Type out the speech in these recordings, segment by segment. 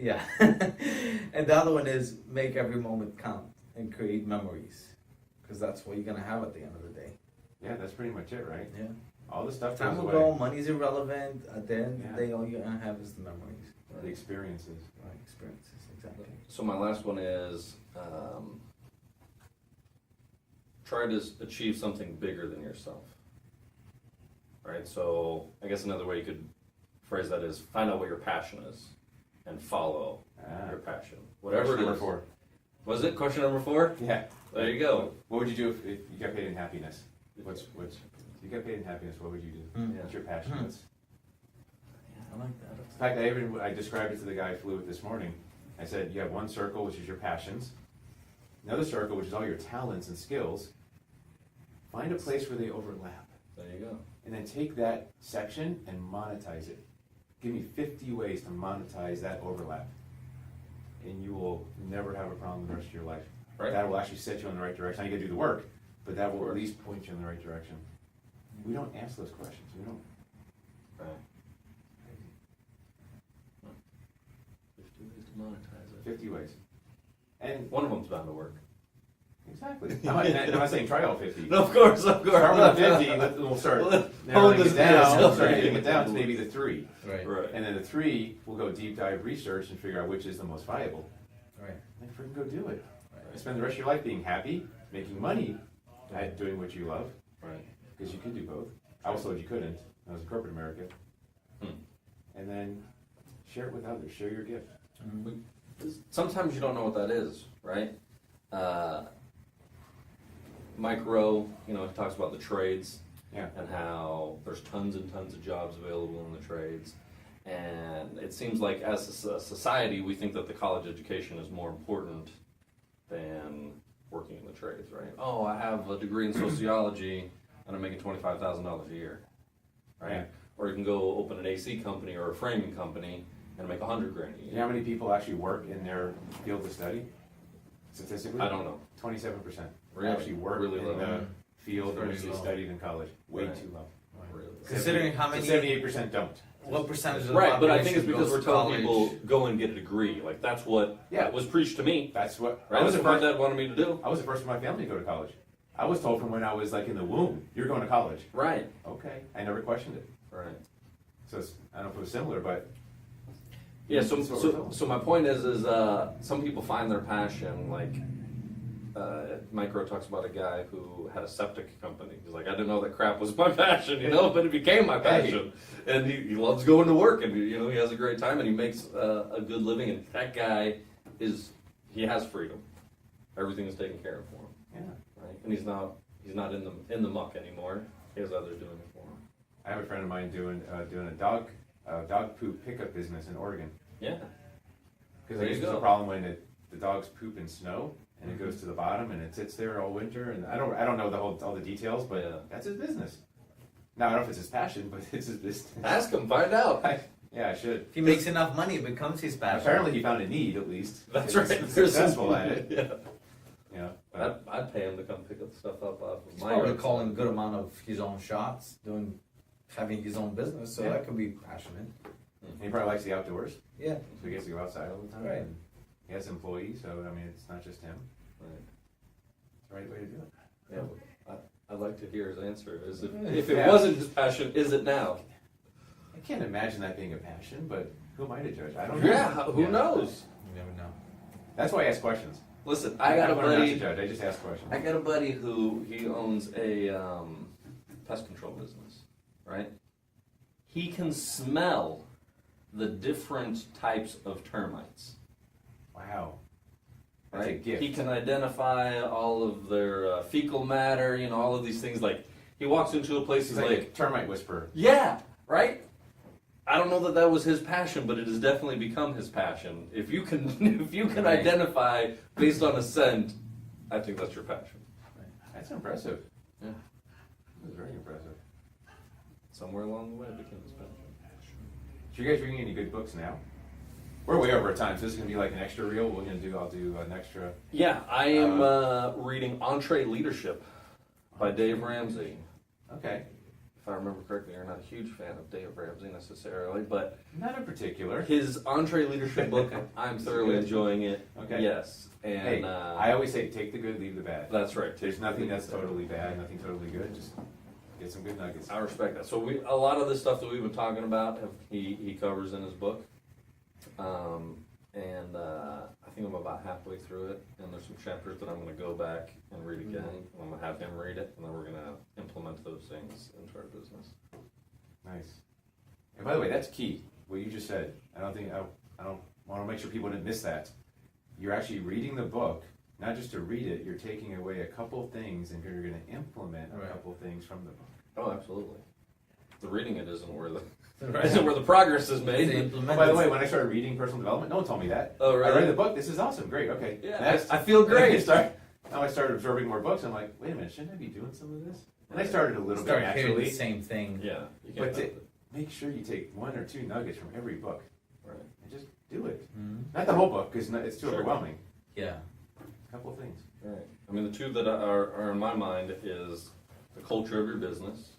Yeah. And the other one is make every moment count and create memories. Because that's what you're going to have at the end of the day. Yeah, that's pretty much it, right? Yeah. All the stuff Time goes will away. go, money's irrelevant. At the end of the day, all you're going to have is the memories. The experiences. Right, experiences, exactly. So my last one is try to achieve something bigger than yourself. Right? So I guess another way you could phrase that is find out what your passion is and follow your passion. Whatever Question it number is. 4. Was it question number 4? Yeah. There you go. What would you do if you got paid in happiness? What's if you got paid in happiness? What would you do? Mm. What's your passion? Mm. What's, I like that. in fact, I described it to the guy I flew with this morning. I said you have one circle, which is your passions. Another circle, which is all your talents and skills. Find a place where they overlap. There you go. And then take that section and monetize it. Give me 50 ways to monetize that overlap. And you will never have a problem the rest of your life. Right. That will actually set you in the right direction. Now you gotta do the work, but that will at least point you in the right direction. We don't ask those questions. We don't. Right. 50 ways to monetize it. 50 ways. And One of them's bound to work. exactly. I'm not saying try all 50. No, of course. Start with the 50, then we'll start narrowing it down. We'll start getting it down to maybe the 3. Right. Right. And then the 3, we'll go deep dive research and figure out which is the most viable. Right. And freaking go do it. And spend the rest of your life being happy, making money, at doing what you love. Right. Because you can do both. I was told you couldn't. I was in corporate America. And then share it with others. Share your gift. Sometimes you don't know what that is, right? Micro, he talks about the trades Yeah. and how there's tons and tons of jobs available in the trades. And it seems like as a society, we think that the college education is more important than working in the trades, right? Oh, I have a degree in sociology and I'm making $25,000 a year, right? Yeah. Or you can go open an AC company or a framing company and make $100,000 a You year. know how many people actually work in their field of study? Statistically? I don't know. 27%. Really? Actually work Really in low. the field in which Very they low. studied in college. Way Right. too low. Really. Considering how many- 78% don't. What percentage of the Right, but I think it's population because goes we're to telling college? people go and get a degree. Like that's what Yeah. was preached to me. That's what Right? I was That's the what my first. dad wanted me to do. I was the first in my family to go to college. I was told from when I was like in the womb, you're going to college. Right. Okay, I never questioned it. Right. So I don't know if it was similar, but Yeah. So That's what we're so, told. so my point is some people find their passion. Like Micro talks about a guy who had a septic company. He's like, I didn't know that crap was my passion, but it became my passion. And he loves going to work, and he has a great time, and he makes a good living. And that guy he has freedom. Everything is taken care of for him. yeah. Right? And he's not in the muck anymore. He has others doing it for him. I have a friend of mine doing a dog poop pickup business in Oregon. Yeah. Because There I you guess there's go. a problem when the dogs poop in snow and it goes to the bottom and it sits there all winter. And I don't know all the details, but Yeah. that's his business. Now I don't know if it's his passion, but it's his business. Ask him, find out. Yeah, I should. If he makes enough money, it becomes his passion. Apparently, he found a need at least. That's He's right. successful at it. Yeah. Yeah. But I'd pay him to come pick up the stuff up off of He's my probably yard. calling a good amount of his own shots, having his own business, so Yeah. that could be passionate. he probably likes the outdoors, Yeah. so he gets to go outside all the time. Right. And he has employees, so I mean, it's not just him. Right. It's the right way to do it. Yeah. I'd like to hear his answer. Is it, Yeah. if it Yeah. wasn't his passion, is it now? I can't imagine that being a passion, but who am I to judge? I don't know. Yeah, who knows? You never know. That's why I ask questions. Listen, I got a I'm not to buddy. judge. I just ask questions. I got a buddy who he owns a pest control business, right? He can smell the different types of termites. Wow. That's a Right? gift. He can identify all of their fecal matter, all of these things. Like he walks into a place, He's he's like like, a termite whisperer. yeah, right? I don't know that was his passion, but it has definitely become his passion. If you can, Right. identify based on a scent, I think that's your passion. That's impressive. Yeah. That's very impressive. Somewhere along the way, it became his passion. So you guys reading any good books now? We're way over time, so this is gonna be like an extra reel. I'll do an extra. Yeah, I am reading Entree Leadership by Dave Ramsey. Okay. if I remember correctly, you're not a huge fan of Dave Ramsey necessarily, but Not in particular. his Entree Leadership book, I'm thoroughly enjoying it. Okay. Yes, and Hey, I always say take the good, leave the bad. that's right. There's nothing that's totally bad, nothing totally good. Just get some good nuggets. I respect that. So a lot of the stuff that we've been talking about, he covers in his book, and I think I'm about halfway through it. And there's some chapters that I'm going to go back and read again. I'm going to have him read it, and then we're going to implement those things into our business. Nice. And by the way, that's key. What you just said. I don't want to make sure people didn't miss that. You're actually reading the book, not just to read it. You're taking away a couple things, and you're going to implement a couple things from the book. Oh, absolutely. The reading it isn't where the Right. isn't where the progress is made. Oh, by the way, when I started reading personal development, no one told me that. Oh, really? I read the book. This is awesome. Great. Okay. Yeah, Next. I feel great. Now I started absorbing more books. I'm like, wait a minute, shouldn't I be doing some of this? And I started a little bit Start hearing naturally. the same thing. Yeah, you But can't help it. make sure you take 1 or 2 nuggets from every book Right. and just do it. Mhm. Not the whole book because it's too Sure. overwhelming. Yeah. A couple of things. Right. I mean, the two that are in my mind is the culture of your business.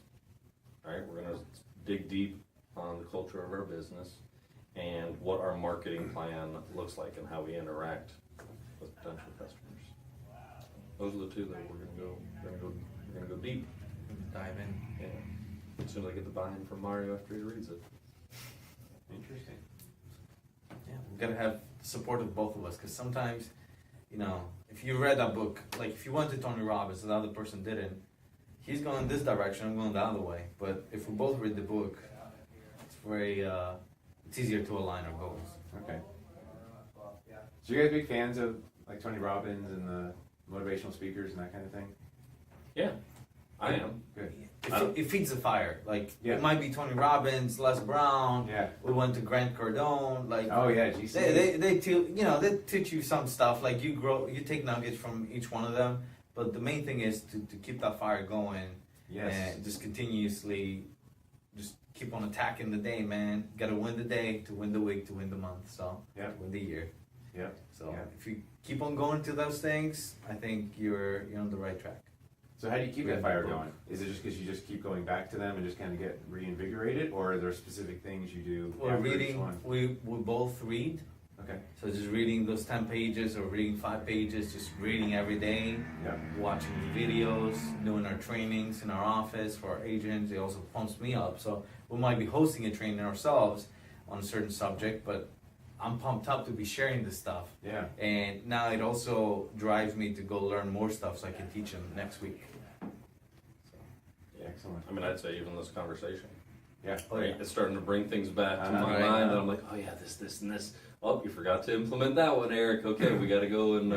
Right. We're going to dig deep on the culture of our business and what our marketing plan looks like and how we interact with potential customers. Those are the two that we're going to go deep. Dive in. Yeah. As soon as I get the buy-in from Mario after he reads it. Interesting. Yeah, we've got to have support of both of us because sometimes, if you read that book, like if you went to Tony Robbins and the other person didn't, he's going this direction, I'm going the other way. But if we both read the book, it's it's easier to align our goals. Okay. So you guys big fans of like Tony Robbins and the motivational speakers and that kind of thing? Yeah, I am. Good. It feeds the fire. Like Yeah. it might be Tony Robbins, Les Brown. Yeah. We went to Grant Cardone. Like Oh yeah, GC. they teach you some stuff. Like you take nuggets from each one of them. But the main thing is to keep that fire going Yes. and just continuously just keep on attacking the day, man. Got to win the day, to win the week, to win the month, so Yeah. to win the year. Yeah. So Yeah. if you keep on going to those things, I think you're on the right track. So how do you keep Read that the fire book. going? Is it just because you just keep going back to them and just kind of get reinvigorated, or are there specific things you do We're after each reading. one? We both read. Okay. So just reading those 10 pages or reading 5 pages, just reading every day, Yeah. watching the videos, doing our trainings in our office for our agents. It also pumps me up. So we might be hosting a training ourselves on a certain subject, but I'm pumped up to be sharing this stuff. Yeah. And now it also drives me to go learn more stuff so I can teach them next week. Yeah. Excellent. I mean, I'd say even this conversation. Yeah. Oh, Right? yeah. It's starting to bring things back to my Right. mind, and I'm like, oh yeah, this, and this. Oh, you forgot to implement that one, Eric. Okay, we got to go and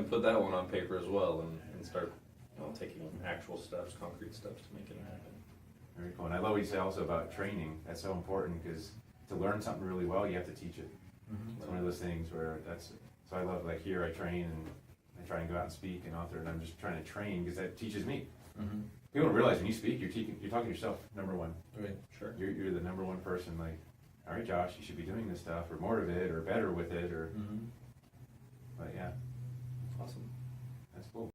put that one on paper as well, and start taking actual steps, concrete steps to make it happen. Very cool. And I love what you say also about training. That's so important because to learn something really well, you have to teach it. It's one of those things where so I love, like, here I train and I try and go out and speak and author, and I'm just trying to train because that teaches me. Mm-hmm. People don't realize when you speak, you're talking to yourself, number one. Right. Sure. You're the number one person, like, all right, Josh, you should be doing this stuff, or more of it, or better with it, or, Mm-hmm. but yeah, Awesome. that's cool.